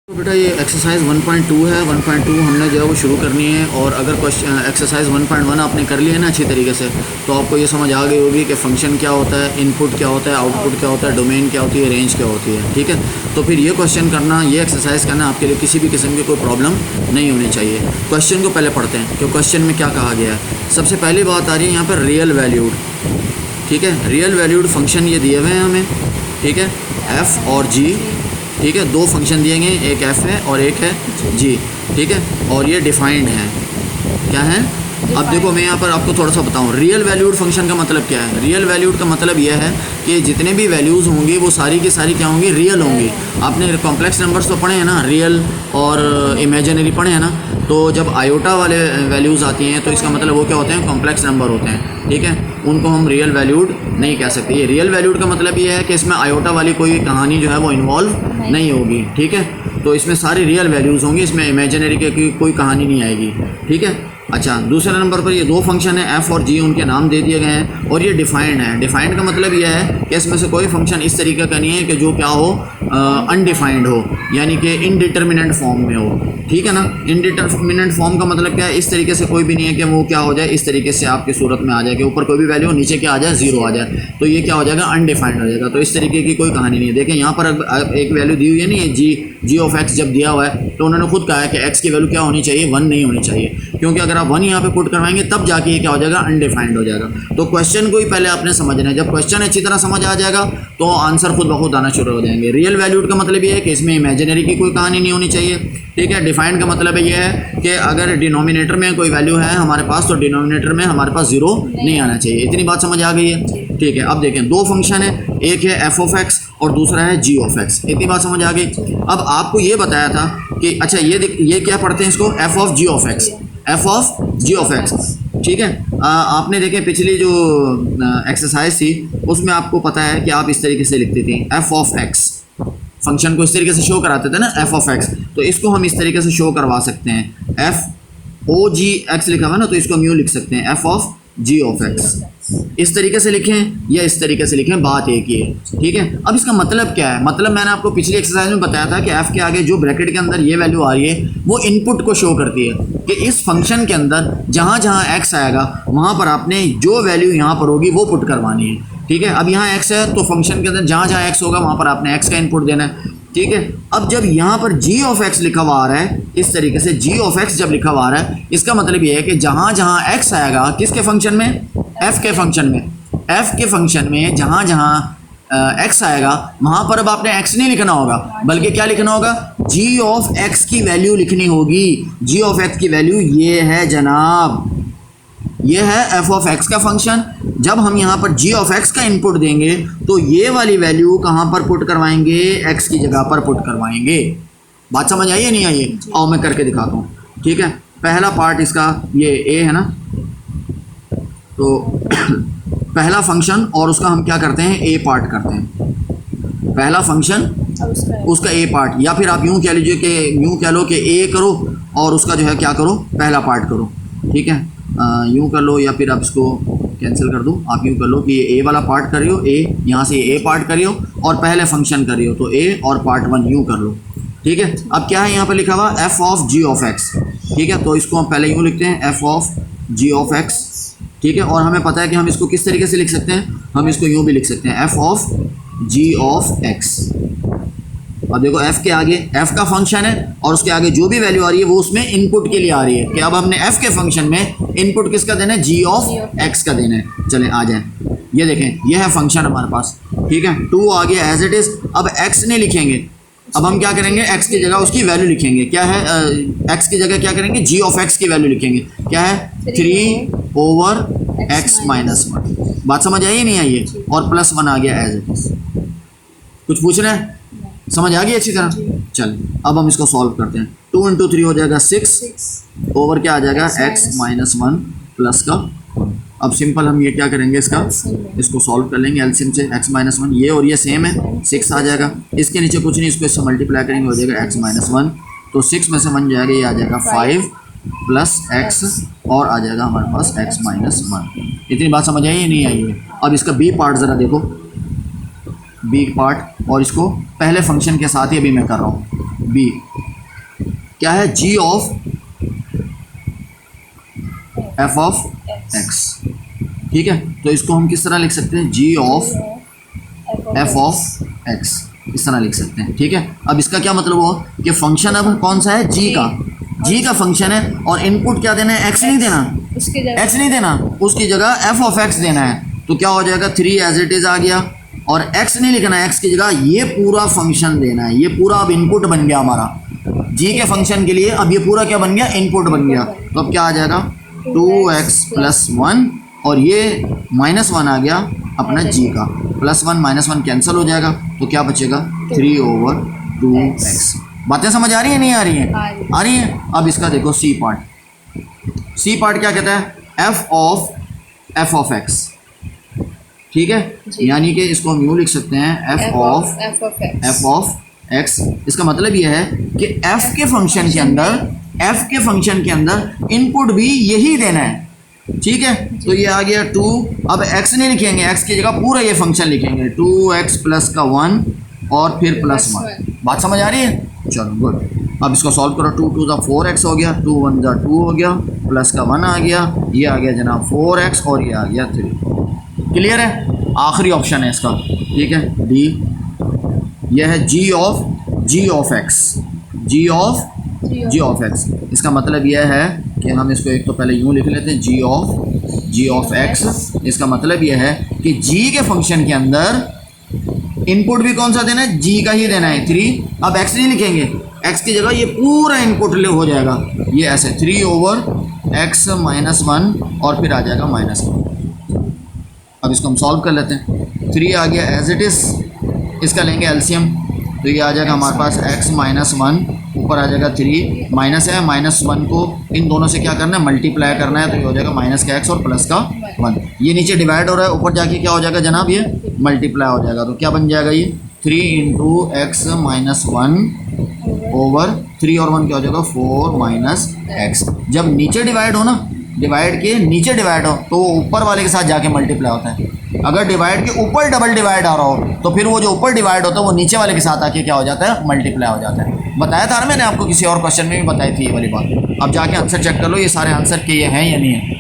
तो बेटा ये एक्सरसाइज 1.2 है। 1.2 हमने जो है वो शुरू करनी है। और अगर क्वेश्चन एक्सरसाइज 1.1 आपने कर लिया है ना अच्छी तरीके से, तो आपको ये समझ आ गई होगी कि फंक्शन क्या होता है, इनपुट क्या होता है, आउटपुट क्या होता है, डोमेन क्या होती है, रेंज क्या होती है। ठीक है, तो फिर ये क्वेश्चन करना, ये एक्सरसाइज करना आपके लिए किसी भी किस्म की कोई प्रॉब्लम नहीं होनी चाहिए। क्वेश्चन को पहले पढ़ते हैं कि क्वेश्चन में क्या कहा गया है। सबसे पहली बात आ रही है यहाँ पर रियल वैल्यूड। ठीक है, रियल वैल्यूड फंक्शन ये दिए हुए हैं हमें। ठीक है, एफ़ और जी। ठीक है, दो फंक्शन दिए गए, एक एफ़ है और एक है जी। ठीक है, और ये डिफाइंड है। क्या है? अब देखो मैं यहाँ पर आपको थोड़ा सा बताऊँ, रियल वैल्यूड फंक्शन का मतलब क्या है। रियल वैल्यूड का मतलब यह है कि जितने भी वैल्यूज़ होंगी वो सारी की सारी क्या होंगी, रियल होंगी। आपने कॉम्प्लेक्स नंबर्स तो पढ़े हैं ना, रियल और इमेजिनरी पढ़े हैं ना। तो जब आयोटा वाले वैल्यूज़ आती हैं तो इसका मतलब वो क्या होते हैं, कॉम्प्लेक्स नंबर होते हैं। ठीक है, उनको हम रियल वैल्यूड नहीं कह सकते। ये रियल वैल्यूड का मतलब ये है कि इसमें आयोटा वाली कोई कहानी जो है वो इन्वॉल्व नहीं होगी। ठीक है, तो इसमें सारी रियल वैल्यूज़ होंगी, इसमें इमेजिनरी की कोई कहानी नहीं आएगी। ठीक है, अच्छा दूसरे नंबर पर ये दो फंक्शन है एफ़ और जी, उनके नाम दे दिए गए हैं और ये डिफाइंड है। डिफाइंड का मतलब यह है कि इसमें से कोई फंक्शन इस तरीके का नहीं है कि जो क्या हो, अनडिफाइंड हो, यानी कि इनडिटर्मिनेंट फॉर्म में हो। ठीक है ना, इनडिटर्मिनेंट फॉर्म का मतलब क्या है, इस तरीके से कोई भी नहीं है कि वो क्या हो जाए, इस तरीके से आपकी सूरत में आ जाए कि ऊपर कोई भी वैल्यू नीचे क्या आ जाए, जीरो आ जाए, तो ये क्या हो जाएगा, अनडिफाइंड हो जाएगा। तो इस तरीके की कोई कहानी नहीं है। देखें यहाँ पर एक वैल्यू दी हुई है, नहीं है जी ऑफ एक्स जब दिया हुआ है तो उन्होंने खुद कहा है कि एक्स की वैल्यू क्या होनी चाहिए, 1 नहीं होनी चाहिए, क्योंकि अगर आप 1 यहाँ पे पुट करवाएंगे तब जाके ये क्या हो जाएगा, अनडिफाइंड हो जाएगा। तो क्वेश्चन को ही पहले आपने समझना है। जब क्वेश्चन अच्छी तरह समझ आ जाएगा तो आंसर खुद ब खुद आना शुरू हो जाएंगे। रियल वैल्यूड का मतलब ये है कि इसमें इमेजिनरी की कोई कहानी नहीं होनी चाहिए। ठीक है, डिफाइंड का मतलब ये है कि अगर डिनोमिनेटर में कोई वैल्यू है हमारे पास, तो डिनोमिनेटर में हमारे पास जीरो नहीं आना चाहिए। इतनी बात समझ आ गई है। ठीक है, अब देखें दो फंक्शन है, एक है एफ ऑफ एक्स और दूसरा है जी ऑफ एक्स। इतनी बात समझ आ गई। अब आपको ये बताया था कि अच्छा ये क्या पढ़ते हैं इसको, f of g of x, f of g of x. ठीक है, आपने देखें पिछली जो एक्सरसाइज थी उसमें आपको पता है कि आप इस तरीके से लिखती थी, एफ ऑफ एक्स। फंक्शन को इस तरीके से शो कराते थे ना, एफ ऑफ एक्स, तो इसको हम इस तरीके से शो करवा सकते हैं। एफ ओ जी एक्स लिखा हुआ ना, तो इसको हम यूँ लिख सकते हैं, f of g of x. इस तरीके से लिखें या इस तरीके से लिखें, बात एक ही है। ठीक है, अब इसका मतलब क्या है, मतलब मैंने आपको पिछली एक्सरसाइज में बताया था कि एफ के आगे जो ब्रैकेट के अंदर ये वैल्यू आ रही है वो इनपुट को शो करती है कि इस फंक्शन के अंदर जहाँ जहाँ एक्स आएगा वहाँ पर आपने जो वैल्यू यहाँ पर होगी वो पुट करवानी है। ठीक है, अब यहाँ एक्स है तो फंक्शन के अंदर जहाँ जहाँ एक्स होगा वहाँ पर आपने एक्स का इनपुट देना है। ठीक है, अब जब यहाँ पर जी ऑफ एक्स लिखा हुआ आ रहा है, इस तरीके से जी ऑफ एक्स जब लिखा हुआ आ रहा है, इसका मतलब ये है कि जहाँ जहाँ एक्स आएगा, किसके फंक्शन में, एफ के फंक्शन में, एफ के फंक्शन में जहाँ जहाँ एक्स आएगा वहाँ पर अब आपने एक्स नहीं लिखना होगा, बल्कि क्या लिखना होगा, जी ऑफ एक्स की वैल्यू लिखनी होगी। जी ऑफ एक्स की वैल्यू ये है जनाब, ये है एफ ऑफ एक्स का फंक्शन। जब हम यहाँ पर जी ऑफ एक्स का इनपुट देंगे तो ये वाली वैल्यू कहाँ पर पुट करवाएंगे, एक्स की जगह पर पुट करवाएंगे। बात समझ आई है नहीं आई है? आओ मैं करके दिखाता हूँ। ठीक है, पहला पार्ट इसका ये ए है ना, तो पहला फंक्शन और उसका हम क्या करते हैं, ए पार्ट करते हैं। पहला फंक्शन उसका ए पार्ट, या फिर आप यूँ कह लीजिए कि यूँ कह लो कि ए करो और उसका जो है क्या करो, पहला पार्ट करो। ठीक है, यूँ कर लो, या फिर आप इसको कैंसिल कर दो, आप यूँ कर लो कि ये ए वाला पार्ट कर रही हो, ए यहाँ से ए पार्ट कर रही हो और पहले फंक्शन कर रही हो, तो ए और पार्ट 1 यूँ कर लो। ठीक है, अब क्या है यहाँ पर लिखा हुआ, f of g of x. ठीक है, तो इसको हम पहले यूँ लिखते हैं, f of g of x. ठीक है, और हमें पता है कि हम इसको किस तरीके से लिख सकते हैं, हम इसको यूँ भी लिख सकते हैं, f of g of x. अब देखो एफ के आगे, एफ का फंक्शन है और उसके आगे जो भी वैल्यू आ रही है वो उसमें इनपुट के लिए आ रही है कि अब हमने एफ के फंक्शन में इनपुट किसका देना है, जी ऑफ एक्स का देना है। चलें आ जाएं, ये देखें ये है फंक्शन हमारे पास। ठीक है, 2 आ गया एज इट इज़। अब एक्स नहीं लिखेंगे, अब हम क्या करेंगे, एक्स की जगह उसकी वैल्यू लिखेंगे। क्या है, एक्स की जगह क्या करेंगे, जी ऑफ एक्स की वैल्यू लिखेंगे। क्या है, 3/x-1। बात समझ आई नहीं आई है? और +1 आ गया एज इट इज़। कुछ पूछना है, समझ आ गई अच्छी तरह? चल अब हम इसको सॉल्व करते हैं। 2 × 3 हो जाएगा 6 ओवर क्या आ जाएगा, x-1 प्लस का। अब सिंपल हम ये क्या करेंगे, इसको सॉल्व कर लेंगे एलसीएम से। x-1 ये और ये सेम है, 6 आ जाएगा। इसके नीचे कुछ नहीं, इसको इससे मल्टीप्लाई करेंगे, हो जाएगा x-1। तो 6 में से बन जाएगा, ये आ जाएगा 5 + x और आ जाएगा हमारे पास x-1। इतनी बात समझ आई नहीं आई है? अब इसका बी पार्ट ज़रा देखो, बी पार्ट, और इसको पहले फंक्शन के साथ ही अभी मैं कर रहा हूँ। बी क्या है, जी ऑफ एफ ऑफ एक्स। ठीक है, तो इसको हम किस तरह लिख सकते हैं, जी ऑफ एफ ऑफ एक्स, इस तरह लिख सकते हैं। ठीक है, अब इसका क्या मतलब हुआ कि फंक्शन अब कौन सा है, जी का, जी का फंक्शन है और इनपुट क्या देना है, एक्स नहीं देना, एक्स नहीं देना, उसकी जगह एफ ऑफ एक्स देना है। तो क्या हो जाएगा, 3 एज इट इज आ गया और एक्स नहीं लिखना है, एक्स की जगह ये पूरा फंक्शन देना है। ये पूरा अब इनपुट बन गया हमारा जी के फंक्शन के लिए। अब ये पूरा क्या बन गया, इनपुट बन गया। तो अब क्या आ जाएगा, 2x + 1 और ये -1 आ गया अपना जी का, +1 -1 कैंसिल हो जाएगा, तो क्या बचेगा, 3/2x। बातें समझ आ रही है, नहीं आ रही है, आ रही है। अब इसका देखो सी पार्ट, सी पार्ट क्या कहता है, एफ ऑफ एक्स। ठीक है, यानी कि इसको हम यूँ लिख सकते हैं, एफ ऑफ एक्स। इसका मतलब यह है कि एफ के फंक्शन के अंदर इनपुट भी यही देना है। ठीक है, तो ये आ गया 2। अब x नहीं लिखेंगे, x की जगह पूरा ये फंक्शन लिखेंगे, 2x + 1 और फिर +1। बात समझ आ रही है, चलो गुड। अब इसको सॉल्व करो, 2 × 2 = 4x हो गया, 2 × 1 = 2 हो गया, +1 आ गया, ये आ गया जनाब 4x और ये आ गया 3। क्लियर है, आखिरी ऑप्शन है इसका। ठीक है, डी, यह है जी ऑफ एक्स। इसका मतलब यह है कि हम इसको एक तो पहले यूँ लिख लेते हैं, जी ऑफ एक्स। इसका मतलब यह है कि जी के फंक्शन के अंदर इनपुट भी कौन सा देना है, जी का ही देना है, 3। अब एक्स नहीं लिखेंगे, एक्स की जगह ये पूरा इनपुट ले हो जाएगा, ये ऐसे 3/x - 1 और फिर आ जाएगा -1। अब इसको हम सॉल्व कर लेते हैं, 3 आ गया एज इट इज़, इसका लेंगे एलसीएम, तो ये आ जाएगा हमारे पास x - 1, ऊपर आ जाएगा 3, माइनस है, -1 को इन दोनों से क्या करना है, मल्टीप्लाई करना है, तो ये हो जाएगा -x और +1। ये नीचे डिवाइड हो रहा है, ऊपर जाके क्या हो जाएगा जनाब, ये मल्टीप्लाई हो जाएगा। तो क्या बन जाएगा, ये 3 × x - 1 ओवर 3 और 1 क्या हो जाएगा, 4 - x। जब नीचे डिवाइड हो ना, डिवाइड के नीचे डिवाइड हो तो वो ऊपर वाले के साथ जाके मल्टीप्लाई होता है। अगर डिवाइड के ऊपर डबल डिवाइड आ रहा हो तो फिर वो जो ऊपर डिवाइड होता है वो नीचे वाले के साथ आके क्या हो जाता है, मल्टीप्लाई हो जाता है। बताया था मैंने आपको, किसी और क्वेश्चन में भी बताई थी ये वाली बात। अब जाके आंसर चेक कर लो, ये सारे आंसर के ये हैं या नहीं है।